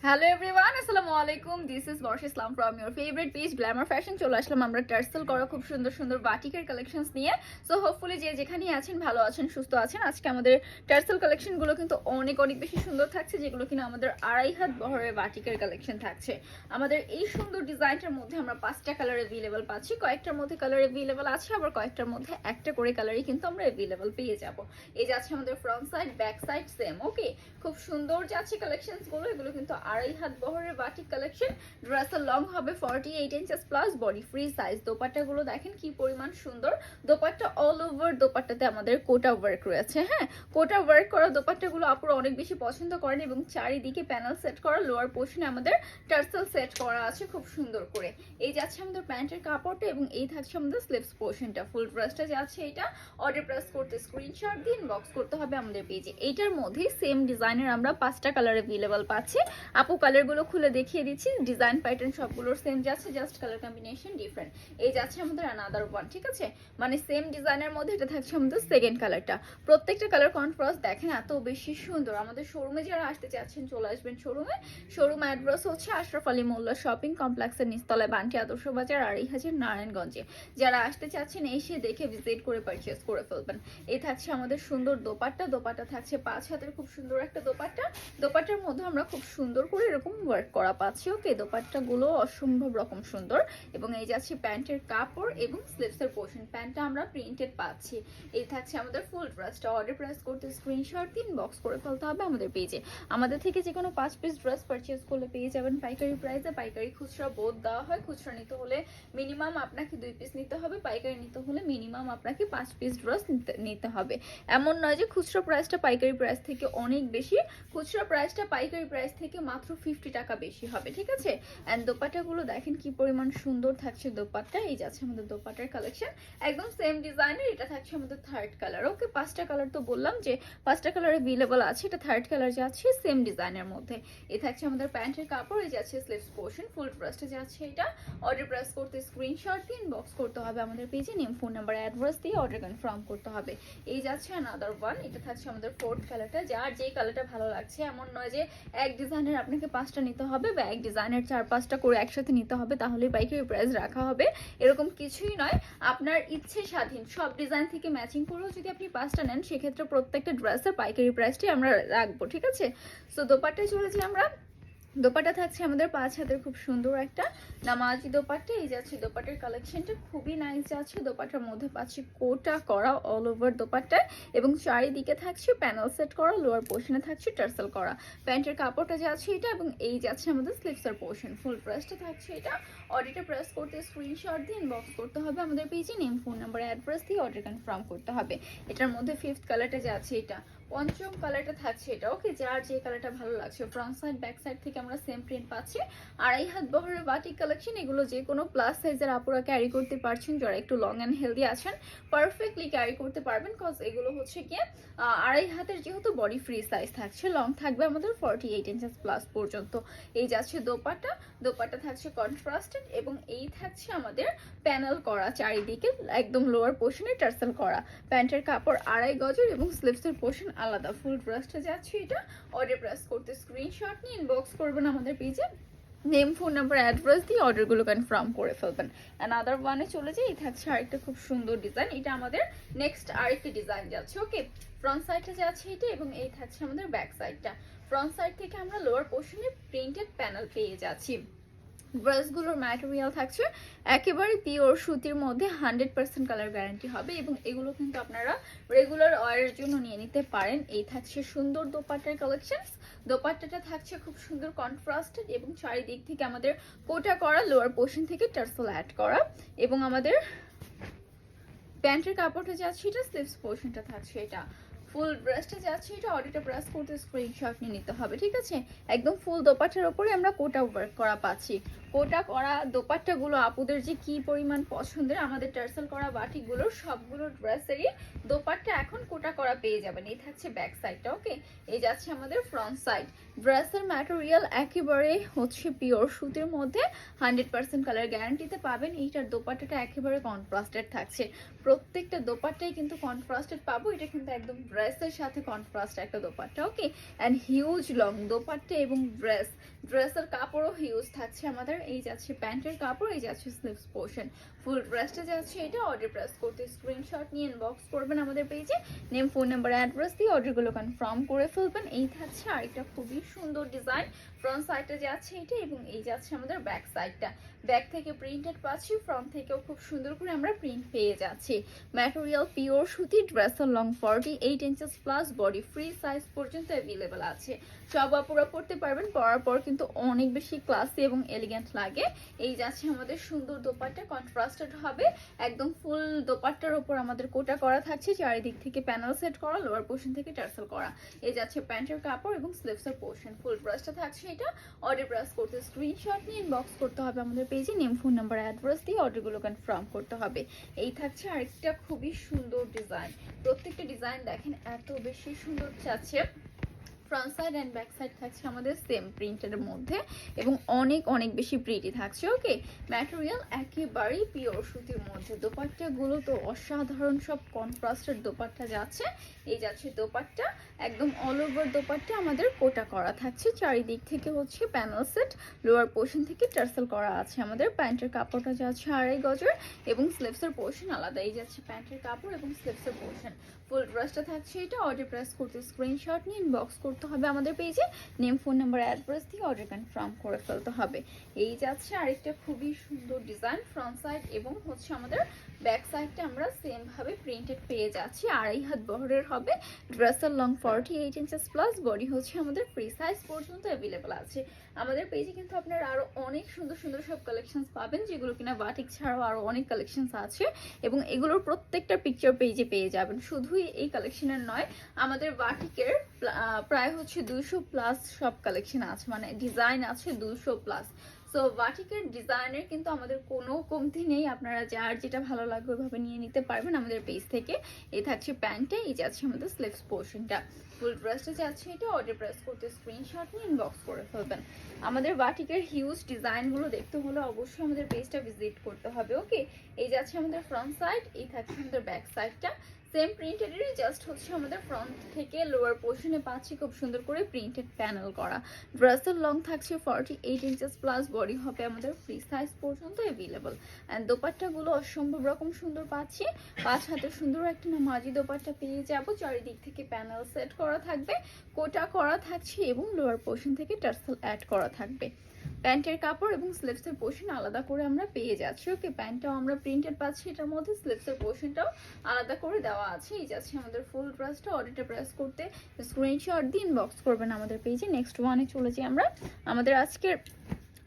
Hello everyone, আসসালামু আলাইকুম। This is Barsha Islam from your favourite page Glamour fashion. চলে আসলাম আমরা টার্সেল করা খুব সুন্দর সুন্দর বাটিকের কালেকশনস নিয়ে। সো হোপফুলি যে যেখানেই আছেন ভালো আছেন, সুস্থ আছেন। আজকে আমাদের টার্সেল কালেকশনগুলো কিন্তু অনেক অনেক বেশি সুন্দর থাকছে, যেগুলো কিনা আমাদের 2.5 হাত বহরের বাটিকের কালেকশন থাকছে। আমাদের এই সুন্দর ডিজাইনটার মধ্যে আমরা 5টা কালার অ্যাভেলেবল পাচ্ছি। কয়েকটার মধ্যে কালার অ্যাভেলেবল আছে, আবার কয়েকটার মধ্যে একটা করে কালারই কিন্তু আমরা অ্যাভেলেবল পেয়ে যাব। এই যাচ্ছে আমাদের front side, back side same. Okay, খুব সুন্দর যাচ্ছে কালেকশনসগুলো। এগুলো কিন্তু 2.5 হাত বহরের বাটিক কালেকশন। ড্রেসের লং হবে 48 inches plus, body free size. দোপাট্টাগুলো দেখেন কি পরিমাণ সুন্দর। দোপাট্টা অল ওভার দোপাট্টাতে আমাদের কোটা ওয়ার্ক রয়েছে। হ্যাঁ, কোটা ওয়ার্ক করা দোপাট্টাগুলো আপুরা অনেক বেশি পছন্দ করেন, এবং চারিদিকে প্যানেল সেট করা, লোয়ার পোর্শনে আমাদের টার্সেল সেট করা আছে খুব সুন্দর করে। এই যাচ্ছে আমাদের প্যান্টের কাপড়টা, এবং এই থাকছে আমাদের স্লিভস পোর্শনটা। ফুল ড্রেসটা যাচ্ছে এটা। অর্ডার প্রেস করতে স্ক্রিনশট দিয়ে ইনবক্স করতে হবে আমাদের পেজে। এইটার মধ্যেই সেম ডিজাইনের আমরা 5টা কালার অ্যাভেলেবল পাচ্ছি। আপু কালারগুলো খুলে দেখিয়ে দিচ্ছি। ডিজাইন প্যাটার্ন সবগুলোর সেম যাচ্ছে, জাস্ট কালার কম্বিনেশন ডিফারেন্ট। এই যাচ্ছে আমাদের অ্যানাদার ওয়ান, ঠিক আছে? মানে সেম ডিজাইনের মধ্যে এটা থাকছে আমাদের সেকেন্ড কালারটা। প্রত্যেকটা কালার কন্ট্রাস্ট দেখেন এত বেশি সুন্দর। আমাদের শোরুমে যারা আসতে চাচ্ছেন চলে আসবেন শোরুমে। শোরুম অ্যাড্রেস হচ্ছে আশরাফ আলী মোল্লা শপিং কমপ্লেক্সের নিচতলায়, বান্টি আদর্শ বাজার, 2.5 নারায়ণগঞ্জে। যারা আসতে চাচ্ছেন এসে দেখে ভিজিট করে পারচেজ করে ফেলবেন। এই থাকছে আমাদের সুন্দর দোপাট্টা। দোপাট্টা থাকছে 5 হাতের খুব সুন্দর একটা দোপাট্টা। দোপাট্টার মধ্যে আমরা খুব সুন্দর করে এরকম ওয়ার্ক করা পাচ্ছি। ওকে, দোপাট্টাগুলো অসম্ভব রকম সুন্দর। এবং এই যাচ্ছে প্যান্টের কাপড় এবং স্লিভসের পোর্শন। প্যান্টটা আমরা প্রিন্টেড পাচ্ছি। এই থাকছে আমাদের ফুল ড্রেসটা। অর্ডার প্রেস করতে স্ক্রিনশট দিন, বক্স করে ফেলতে হবে আমাদের পেজে। আমাদের থেকে যে কোনো 5 পিস ড্রেস পারচেজ করলে পেয়ে যাবেন পাইকারি প্রাইসে। পাইকারি খুচরা বোধ দেওয়া হয়। খুচরা নিতে হলে মিনিমাম আপনাকে 2 পিস নিতে হবে, পাইকারি নিতে হলে মিনিমাম আপনাকে 5 পিস ড্রেস নিতে হবে। এমন নয় যে খুচরা প্রাইসটা পাইকারি প্রাইস থেকে অনেক বেশি। খুচরা প্রাইসটা পাইকারি প্রাইস থেকে মাত্র 50 টাকা বেশি হবে, ঠিক আছে? অ্যান্ড দোপাট্টাগুলো দেখেন কি পরিমাণ সুন্দর থাকছে দোপাট্টা। এই যাচ্ছে আমাদের দোপাট্টার কালেকশন, একদম সেম ডিজাইনের। এটা থাকছে আমাদের থার্ড কালার। ওকে, 5টা কালার তো বললাম যে 5টা কালার অ্যাভেলেবল আছে। এটা থার্ড কালার যাচ্ছে সেম ডিজাইনের মধ্যে। এই থাকছে আমাদের প্যান্টের কাপড়। এই যাচ্ছে স্লিভস পোর্শন। ফুল ড্রেসটা যাচ্ছে এটা। অর্ডার প্রেস করতে স্ক্রিনশট দিয়ে ইনবক্স করতে হবে আমাদের পেজে। নেম, ফোন নাম্বার, অ্যাড্রেস দিয়ে অর্ডার কনফার্ম করতে হবে। এই যাচ্ছে অ্যানাদার ওয়ান। এটা থাকছে আমাদের ফোর্থ কালারটা। যার যে কালারটা ভালো লাগছে, এমন নয় যে এক ডিজাইনের আপনাকে 5টা নিতে হবে বা এক ডিজাইনের 4-5টা করে একসাথে নিতে হবে তাহলেই পাইকারি প্রাইস রাখা হবে, এরকম কিছুই নয়। আপনার ইচ্ছে স্বাধীন। সব ডিজাইন থেকে ম্যাচিং করেও যদি আপনি 5টা নেন, সেক্ষেত্রে প্রত্যেকটা ড্রেসের পাইকারি প্রাইসটি আমরা রাখবো, ঠিক আছে? সো দোপাট্টায় চলেছি আমরা। দোপাট্টা থাকছে আমাদের 5 হাতের খুব সুন্দর একটা নামাজি দোপাট্টা। এই যাচ্ছে দোপাট্টার কালেকশনটা, খুবই নাইস যাচ্ছে। দোপাট্টার মধ্যে পাচ্ছি কোটা করা অল ওভার দোপাট্টায়, এবং চারিদিকে থাকছে প্যানেল সেট করা, লোয়ার পোর্শনে থাকছে টার্সেল করা। প্যান্টের কাপড়টা যাচ্ছে এটা, এবং এই যাচ্ছে আমাদের স্লিভসের পোর্শন। ফুল ড্রেসটা থাকছে এটা। অর্ডারটা প্রেস করতে স্ক্রিনশট দিয়ে ইনবক্স করতে হবে আমাদের পেজে। নেম, ফোন নাম্বার, অ্যাড্রেস দিয়ে অর্ডার কনফার্ম করতে হবে। এটার মধ্যে ফিফথ কালারটা যাচ্ছে এটা। পঞ্চম কালারটা থাকছে এটা। ওকে, যার যে কালারটা ভালো লাগছে। ফ্রন্ট সাইড ব্যাক সাইড থেকে আমরা সেম প্রিন্ট পাচ্ছি। 2.5 হাত বহরের বাটিক কালেকশন। এগুলো যে কোনো প্লাস সাইজের আপুরা ক্যারি করতে পারছেন, যারা একটু লং অ্যান্ড হেলদি আছেন পারফেক্টলি ক্যারি করতে পারবেন। কজ এগুলো হচ্ছে গিয়ে 2.5 হাতের, যেহেতু বডি ফ্রি সাইজ থাকছে, লং থাকবে আমাদের 48 ইঞ্চেস প্লাস পর্যন্ত। এই যাচ্ছে দোপাট্টা। দোপাট্টা থাকছে কন্ট্রাস্টেড, এবং এই থাকছে আমাদের প্যানেল করা চারিদিকে, একদম লোয়ার পোর্শনে টার্সেল করা। প্যান্টের কাপড় 2.5 গজের, এবং স্লিভসের পোর্শন আলাদা। ফুল ড্রেসটা যাচ্ছে এটা। অর্ডার প্রেস করতে স্ক্রিনশট নিয়ে ইনবক্স করবেন আমাদের পেজে। নেম, ফোন নাম্বার, অ্যাড্রেস দিয়ে অর্ডারগুলো কনফার্ম করে ফেলবেন। অ্যানাদার ওয়ানে চলে যাই। এই থাকছে আরেকটা খুব সুন্দর ডিজাইন। এটা আমাদের নেক্সট আরেকটি ডিজাইন যাচ্ছে। ওকে, ফ্রন্ট সাইডটা যাচ্ছে এটা, এবং এই থাকছে আমাদের ব্যাক সাইডটা। ফ্রন্ট সাইড থেকে আমরা লোয়ার পোর্শনে প্রিন্টেড প্যানেল পেয়ে যাচ্ছি। ড্রেসগুলোর ম্যাটেরিয়াল থাকছে একেবারে পিওর সুতির মধ্যে, 100% কালার গ্যারান্টি হবে, এবং এগুলো কিন্তু আপনারা রেগুলার ওয়ারের জন্য নিয়ে নিতে পারেন। এই থাকছে সুন্দর দোপাট্টার কালেকশনস। দোপাট্টাটা থাকছে খুব সুন্দর কন্ট্রাস্টেড, এবং চারিদিক থেকে আমাদের কোটা করা, লোয়ার পোর্শন থেকে টার্সেল অ্যাড করা, এবং আমাদের প্যান্টের কাপড়টা যাচ্ছে এটা। স্লিভস পোর্শনটা থাকছে এটা। ফুল ড্রেসটা যাচ্ছে এটা। অর্ডারটা প্রেস করতে স্ক্রিনশট নিয়ে নিতে হবে, ঠিক আছে? একদম ফুল দোপাট্টার উপরে আমরা কোটা ওয়ার্ক করা পাচ্ছি। কোটা করা দোপাট্টাগুলো আপুদের যে কি পরিমাণ পছন্দের। আমাদের টার্সেল করা বাটিকগুলোর সবগুলো ড্রেসেরই দোপাট্টা এখন কোটা করা পেয়ে যাবেন। এই থাকছে ব্যাক সাইডটা। ওকে, এই যাচ্ছে আমাদের ফ্রন্ট সাইড। ড্রেসের ম্যাটেরিয়াল একেবারে হচ্ছে পিওর সুতির মধ্যে, 100% কালার গ্যারান্টিতে পাবেন। এইটার দোপাট্টাটা একেবারে কন্ট্রাস্টেড থাকছে। প্রত্যেকটা দোপাট্টাই কিন্তু কন্ট্রাস্টেড পাবো। এটা কিন্তু একদম ড্রেসের সাথে কন্ট্রাস্ট একটা দোপাট্টা, ওকে। অ্যান্ড হিউজ লং দোপাট্টা এবং ড্রেসের কাপড়ও হিউজ থাকছে আমাদের। এই যাচ্ছে প্যান্টের কাপড়, এই যাচ্ছে স্লিভস পোর্শন, ফুল ড্রেসটা যাচ্ছে এটা। অর্ডার প্রেস করতে স্ক্রিনশট নিয়ে ইনবক্স করবেন আমাদের পেজে, নেম, ফোন নাম্বার, অ্যাড্রেস দিয়ে অর্ডারগুলো কনফার্ম করে ফেলবেন। এই থাকছে আরেকটা খুবই সুন্দর ডিজাইন, ফ্রন্ট সাইডটা যাচ্ছে এটা এবং এই যাচ্ছে আমাদের ব্যাক সাইডটা। ব্যাক থেকে প্রিন্টেড পাচ্ছি, ফ্রন্ট থেকেও খুব সুন্দর করে আমরা প্রিন্ট পেয়ে যাচ্ছি। ম্যাটেরিয়াল পিওর সুতি, ড্রেসের long 48 inches plus, body free size পর্যন্ত অ্যাভেলেবেল আছে। সব আপুরা পড়তে পারবেন, পরার পর কিন্তু অনেক বেশি ক্লাসি এবং এলিগেন্ট লাগে। এই যাচ্ছে আমাদের সুন্দর দোপাট্টা, কন্ট্রাস্টেড হবে একদম। ফুল দোপাট্টার উপর আমাদের কোটা করা থাকছে, চারিদিক থেকে প্যানেল সেট করা, লোয়ার পোর্শন থেকে টার্সেল করা। এই যাচ্ছে প্যান্টের কাপড় এবং স্লিভসের পোর্শন, ফুল ড্রেসটা থাকছে এটা। অর্ডার প্রেস করতে স্ক্রিনশট নিয়ে ইনবক্স করতে হবে আমাদের পেজে, নেম, ফোন নাম্বার, অ্যাড্রেস দিয়ে অর্ডারগুলো কনফার্ম করতে হবে। এই থাকছে আরেকটা খুবই সুন্দর ডিজাইন, প্রত্যেকটা ডিজাইন দেখেন এত বেশি সুন্দর যাচ্ছে। Front side and back side থাকছে আমাদের সেম প্রিন্টের মধ্যে এবং অনেক অনেক বেশি প্রিটি থাকছে, ওকে। ম্যাটেরিয়াল একেবারেই পিওর সুতির মধ্যে। দোপাট্টাগুলো তো অসাধারণ, সব কন্ট্রাস্টেড দোপাট্টা যাচ্ছে। এই যাচ্ছে দোপাট্টা, একদম অল ওভার দোপাট্টা আমাদের কোটা করা থাকছে, চারিদিক থেকে হচ্ছে প্যানেল সেট, লোয়ার পোর্শন থেকে টার্সেল করা আছে আমাদের। প্যান্টের কাপড়টা যাচ্ছে 2.5 গজের এবং স্লিভসের পোর্শন আলাদা। এই যাচ্ছে প্যান্টের কাপড় এবং স্লিভসের পোর্শন, ফুল ড্রেসটা থাকছে এটা। অর্ডার প্রেস করতে স্ক্রিনশট নিয়ে ইনবক্স করতে হবে আমাদের পেজে, নেম, ফোন নাম্বার, অ্যাড্রেস দিয়ে অর্ডার কনফার্ম করে ফেলতে হবে। এই যাচ্ছে আরেকটা খুবই সুন্দর ডিজাইন, ফ্রন্ট সাইড এবং হচ্ছে আমাদের ব্যাক সাইডটা আমরা সেম ভাবে প্রিন্টেড পেয়ে যাচ্ছি। 2.5 হাত বহরের হবে, ড্রেসের লং 48 ইঞ্চেস প্লাস, বডি হচ্ছে আমাদের ফ্রি সাইজ পর্যন্ত অ্যাভেলেবল আছে। আমাদের পেজে কিন্তু আপনারা আরো অনেক সুন্দর সুন্দর সব কালেকশনস পাবেন, যেগুলো কিনা বাটিক ছাড়াও আরো অনেক কালেকশনস আছে এবং এগুলোর প্রত্যেকটা পিকচার পেজে পেয়ে যাবেন। শুধুই এই কালেকশনের নয়, আমাদের বাটিকের প্রায় হচ্ছে 200 প্লাস সব কালেকশন আছে, মানে ডিজাইন আছে 200 প্লাস। সো বাটিকের ডিজাইনের কিন্তু আমাদের কোনো কমতি নেই, আপনারা যার যেটা ভালো লাগবে ওইভাবে নিয়ে নিতে পারবেন আমাদের পেজ থেকে। এই থাকছে প্যান্টে, এই যাচ্ছে আমাদের স্লিভস পোর্শনটা, ফুল ড্রেসটা যাচ্ছে এটা। অর্ডার প্রেস করতে স্ক্রিনশট নিয়ে ইনবক্স করে ফেলবেন। আমাদের বাটিকের হিউজ ডিজাইনগুলো দেখতে হলে অবশ্যই আমাদের পেজটা ভিজিট করতে হবে, ওকে। এই যাচ্ছে আমাদের ফ্রন্ট সাইড, এই থাকছে আমাদের ব্যাক সাইডটা, সেম প্রিন্টেডেরই, জাস্ট হচ্ছে আমাদের ফ্রন্ট থেকে লোয়ার পোর্শনে পাচ্ছি খুব সুন্দর করে প্রিন্টেড প্যানেল করা। ড্রেসের লং থাকছে 48 ইঞ্চেস প্লাস, বডি হবে আমাদের ফ্রি সাইজ পর্যন্ত অ্যাভেলেবল। অ্যান্ড দোপাট্টাগুলো অসম্ভব রকম সুন্দর পাচ্ছি, 5 হাতের সুন্দর একটা নামাজি দোপাট্টা পেয়ে যাব। চারিদিক থেকে প্যানেল সেট করা থাকবে, কোটা করা থাকছে এবং লোয়ার পোর্শন থেকে টার্সেল অ্যাড করা থাকবে। প্যান্টের কাপড় এবং স্লিভসের পোর্শন আলাদা করে আমরা পেয়ে যাচ্ছি, ওকে। প্যান্টটাও আমরা প্রিন্টেড পাচ্ছি, এটার মধ্যে স্লিভসের পোর্শনটাও আলাদা করে দেওয়া আছে। এই যাচ্ছে আমাদের ফুল ড্রেসটা। অর্ডারটা প্রেস করতে স্ক্রিনশট দিয়ে ইনবক্স করবেন আমাদের পেজে। নেক্সট ওয়ানে চলে যাই আমরা। আমাদের আজকের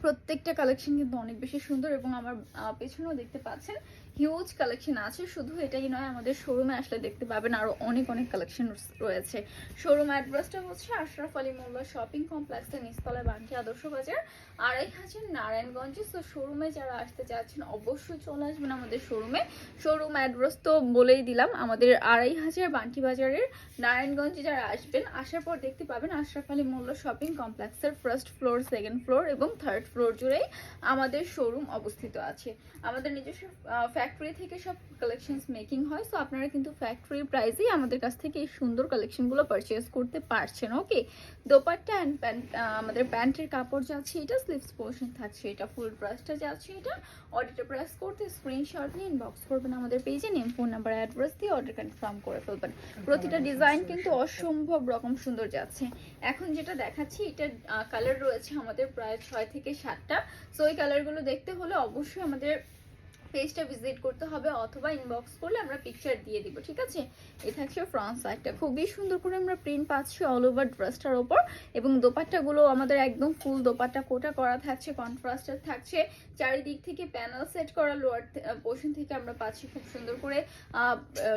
প্রত্যেকটা কালেকশন কিন্তু অনেক বেশি সুন্দর এবং আমার পেছনেও দেখতে পাচ্ছেন হিউজ কালেকশন আছে। শুধু এটাই নয়, আমাদের শোরুমে আসলে দেখতে পাবেন আরো অনেক অনেক কালেকশন রয়েছে। শোরুম অ্যাড্রেসটা হচ্ছে আশরাফ আলী মোল্লা শপিং কমপ্লেক্সের নিচতলায়, বান্টি আদর্শ বাজার, 2.5 নারায়ণগঞ্জে। তো শোরুমে যারা আসতে চাচ্ছেন অবশ্যই চলে আসবেন আমাদের শোরুমে। শোরুম অ্যাড্রেস তো বলেই দিলাম, আমাদের 2.5 বান্টি বাজারের নারায়ণগঞ্জে যারা আসবেন, আসার পর দেখতে পাবেন আশরাফ আলী মোল্লা শপিং কমপ্লেক্সের ফার্স্ট ফ্লোর, সেকেন্ড ফ্লোর এবং থার্ড ফ্লোর জুড়েই আমাদের শোরুম অবস্থিত আছে। আমাদের নিজস্ব ফ্যাক্টরি থেকে সব কালেকশনস মেকিং হয়, সো আপনারা কিন্তু ফ্যাক্টরি প্রাইসেই আমাদের কাছ থেকে এই সুন্দর কালেকশনগুলো পারচেজ করতে পারছেন, ওকে। দোপাট্টা অ্যান্ড প্যান্ট, আমাদের প্যান্টের কাপড় যাচ্ছে এটা, স্লিভস পোর্শন থাকছে এটা, ফুল ড্রেসটা যাচ্ছে এটা। অর্ডারটা প্রেস করতে স্ক্রিনশট নিয়ে ইনবক্স করবেন আমাদের পেজে, নেম, ফোন নাম্বার, অ্যাড্রেস দিয়ে অর্ডার কনফার্ম করে ফেলবেন। প্রতিটা ডিজাইন কিন্তু অসম্ভব রকম সুন্দর যাচ্ছে। এখন যেটা দেখাচ্ছি এটার কালার রয়েছে আমাদের প্রায় 6 থেকে 7টা। সো এই কালারগুলো দেখতে হলে অবশ্যই আমাদের পেজটা ভিজিট করতে হবে অথবা ইনবক্স করলে আমরা পিকচার দিয়ে দিব, ঠিক আছে। এই থাকছে ফ্রন্ট সাইডটা, খুবই সুন্দর করে আমরা প্রিন্ট পাচ্ছি অল ওভার ড্রেসটার ওপর এবং দোপাট্টাগুলো আমাদের একদম ফুল দোপাট্টা কোটা করা থাকছে, কন্ট্রাস্টেড থাকছে, চারিদিক থেকে প্যানেল সেট করা, লোয়ার পোর্শন থেকে আমরা পাচ্ছি খুব সুন্দর করে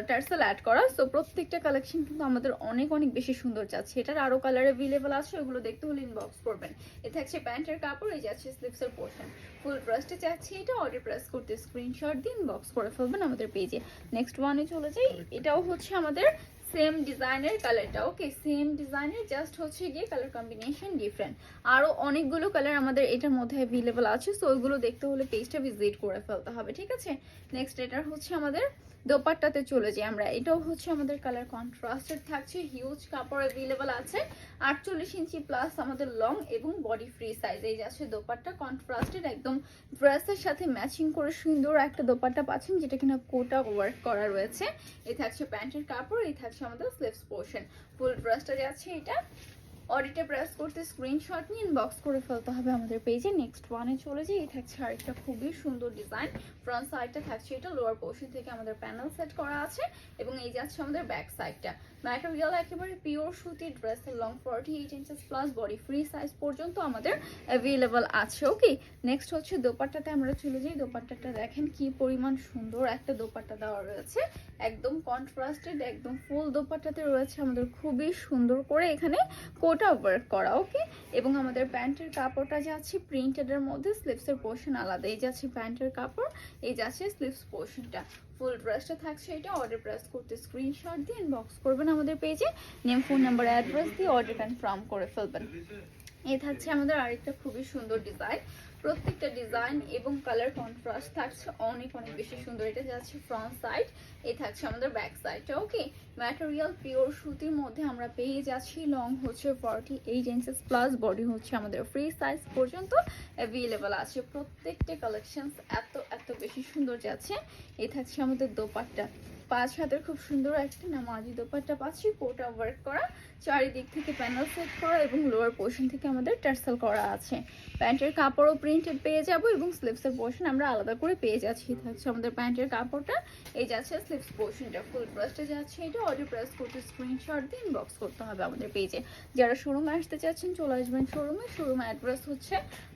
টার্সেল অ্যাড করা। সো প্রত্যেকটা কালেকশন কিন্তু আমাদের অনেক অনেক বেশি সুন্দর যাচ্ছে। এটার আরো কালার অ্যাভেলেবল আছে, ওগুলো দেখতে হলে ইনবক্স করবেন। এ থাকছে প্যান্টের কাপড়, এই যাচ্ছে স্লিভসের পোর্শন, ফুল ড্রেসটা চাচ্ছি এটা। অর্ডার প্রেস করতে স্ক্রিনশট দিয়ে ইনবক্স করে ফেলবেন আমাদের পেজে। নেক্সট ওয়ানে চলে যাই, এটাও হচ্ছে আমাদের সেম ডিজাইনের কালারটা, ওকে। সেম ডিজাইনের, জাস্ট হচ্ছে গিয়ে কালার কম্বিনেশন ডিফারেন্ট। আরো অনেকগুলো কালার আমাদের এটার মধ্যে অ্যাভেলেবল আছে, সো ওইগুলো দেখতে হলে পেজটা ভিজিট করে ফেলতে হবে, ঠিক আছে। নেক্সট এটার হচ্ছে আমাদের দোপাট্টাতে চলে যাই আমরা। এটাও হচ্ছে আমাদের কালার কন্ট্রাস্টেড থাকছে, হিউজ কাপড় অ্যাভেলেবল আছে, 48 ইঞ্চি প্লাস আমাদের লং এবং বডি ফ্রি সাইজ। এই যে আছে দোপাট্টা কন্ট্রাস্টেড, একদম ড্রেসের সাথে ম্যাচিং করে সুন্দর একটা দোপাট্টা পাচ্ছেন, যেটা কিনা কোটা ওয়ার্ক করা রয়েছে। এই থাকছে প্যান্টের কাপড়, এই থাকছে আমাদের স্লিভস পোর্শন। ফুল ড্রেসটা যাচ্ছে এটা। অডিটে প্রেস করতে স্ক্রিনশট নিয়ে ইনবক্স করে ফেলতে হবে আমাদের পেজে। নেক্সট ওয়ানে চলে যাই। এই থাকছে আরেকটা খুবই সুন্দর ডিজাইন। ফ্রন্ট সাইডটা থাকছে এটা, লোয়ার পোর্শন থেকে আমাদের প্যানেল সেট করা আছে, এবং এই যাচ্ছে আমাদের ব্যাক সাইডটা। ম্যাটেরিয়াল একেবারে পিওর সুতি, ড্রেসের long 48 inches plus body free size পর্যন্ত আমাদের অ্যাভেলেবল আছে। ওকে, নেক্সট হচ্ছে দোপাট্টাতে আমরা চলে যাই। দোপাট্টাটা দেখেন কি পরিমাণ সুন্দর একটা দোপাট্টা দেওয়া রয়েছে, একদম কন্ট্রাস্টেড, একদম ফুল দোপাট্টাতে রয়েছে আমাদের খুবই সুন্দর করে এখানে কোটা ওয়ার্ক করা। ওকে, এবং আমাদের প্যান্টের কাপড়টা যাচ্ছে প্রিন্টেডের মধ্যে, স্লিভসের পোর্শন আলাদা। এই যাচ্ছে প্যান্টের কাপড়, এই যাচ্ছে স্লিভস পোর্শনটা। ফুল ড্রেসটা থাকছে এটা। অর্ডার প্রেস করতে স্ক্রিনশট দিয়ে ইনবক্স করবেন আমাদের পেজে, নেম, ফোন নাম্বার, অ্যাড্রেস দিয়ে অর্ডার কনফার্ম করে ফেলবেন। এই থাকছে আমাদের আরেকটা খুবই সুন্দর ডিজাইন। প্রত্যেকটা ডিজাইন এবং কালার কন্ট্রাস্ট থাকছে অনেক অনেক বেশি সুন্দর। এটা যাচ্ছে ফ্রন্ট সাইড, এই থাকছে আমাদের ব্যাক সাইডটা। ওকে, ম্যাটেরিয়াল পিওর সুতির মধ্যে আমরা পেয়ে যাচ্ছি। লং হচ্ছে 48 ইঞ্চেস প্লাস, বডি হচ্ছে আমাদের ফ্রি সাইজ পর্যন্ত অ্যাভেলেবল আছে। প্রত্যেকটা কালেকশনস এত এত বেশি সুন্দর যাচ্ছে। এই থাকছে আমাদের দোপাট্টা, 5 হাতের খুব সুন্দর একটা নামাজি দোপাট্টা পাচ্ছি, কোটা ওয়ার্ক করা, চারিদিক থেকে প্যানেল সেট করা, এবং লোয়ার পোর্শন থেকে আমাদের টার্সেল করা আছে। প্যান্টের কাপড়ও প্রিন্টেড পেয়ে যাব, এবং স্লিভসের পোর্শন আমরা আলাদা করে পেয়ে যাচ্ছি। থাকছে আমাদের প্যান্টের কাপড়টা, এই যাচ্ছে স্লিভস পোর্শনটা। ফুল ড্রেসটা যাচ্ছে এটা। অর্ডার প্রেস করতে স্ক্রিনশট দিয়ে ইনবক্স করতে হবে আমাদের পেজে। যারা শোরুমে আসতে চাচ্ছেন চলে আসবেন শোরুমে। শোরুম অ্যাড্রেস হচ্ছে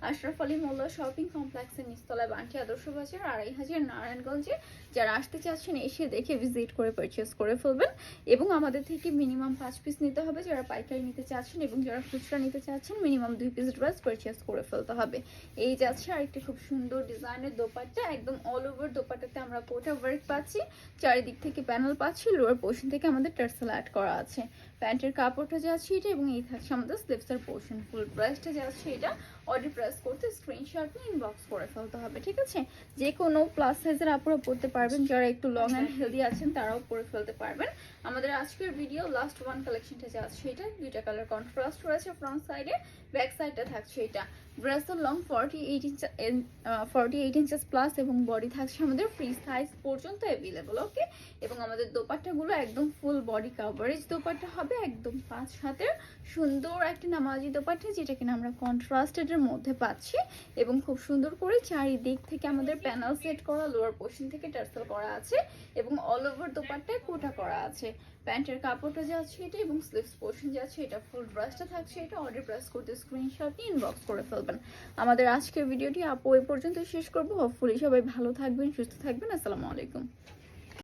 আশরাফ আলী মোল্লা শপিং কমপ্লেক্সের নিচতলায়, বান্টি আদর্শ বাজার, 2500 নারায়ণগঞ্জে। যারা আসতে চাচ্ছেন এসে দেখে ভিজিট করে পারচেস করে ফেলবেন, এবং আমাদের থেকে মিনিমাম 5 পিস নিতে হবে যারা পাইকারি নিতে চাচ্ছেন, এবং যারা খুচরা নিতে চাচ্ছেন মিনিমাম 2 পিস ড্রেস পারচেস করে ফেলতে হবে। এই যাচ্ছে আরেকটি খুব সুন্দর ডিজাইনের দোপাট্টা, একদম অল ওভার দোপাট্টাতে আমরা কোটা ওয়ার্ক পাচ্ছি, চারিদিক থেকে প্যানেল পাচ্ছি, লোয়ার পোর্শন থেকে আমাদের টার্সেল অ্যাড করা আছে। প্যান্টের কাপড়টা যাচ্ছে এটা, এবং এই থাকছে আমাদের স্লিভসের পোর্শন। ফুল ড্রেসটা যাচ্ছে এটা। অর্ডার প্রেস করতে স্ক্রিনশট নিয়ে ইনবক্স করে ফেলতে হবে, ঠিক আছে? যে কোনো প্লাস সাইজের আপুরা পরতে পারবেন, যারা একটু লং অ্যান্ড হেলদি আছেন তারাও পরে ফেলতে পারবেন। আমাদের আজকের ভিডিও লাস্ট ওয়ান কালেকশনটা যাচ্ছে এটা, দুইটা কালার কন্ট্রাস্ট রয়েছে ফ্রন্ট সাইডে, ব্যাক সাইডটা থাকছে এটা। ড্রেসের লং 48 ইঞ্চেস প্লাস, এবং বডি থাকছে আমাদের ফ্রি সাইজ পর্যন্ত অ্যাভেলেবল। ওকে, এবং আমাদের দোপাট্টাগুলো একদম ফুল বডি কাভারেজ দোপাট্টা হবে, একদম 5 হাতের সুন্দর একটা নামাজি দোপাট্টা, যেটা কিনা আমরা কন্ট্রাস্টেডের মধ্যে পাচ্ছি, এবং খুব সুন্দর করে চারিদিক থেকে আমাদের প্যানেল সেট করা, লোয়ার পোর্শন থেকে টার্সেল করা আছে, এবং অল ওভার দোপাট্টায় কোটা করা আছে। প্যান্টের কাপড়টা যাচ্ছে এটা, এবং স্লিভস পোর্শন যাচ্ছে এটা। ফুল ড্রেসটা থাকছে এটা। অর্ডার প্রেস করতে স্ক্রিনশট নিয়ে ইনবক্স করে ফেলবেন। আমাদের আজকের ভিডিওটি আপু এই পর্যন্ত শেষ করবো। হোপফুলি সবাই ভালো থাকবেন, সুস্থ থাকবেন। আসসালামু আলাইকুম।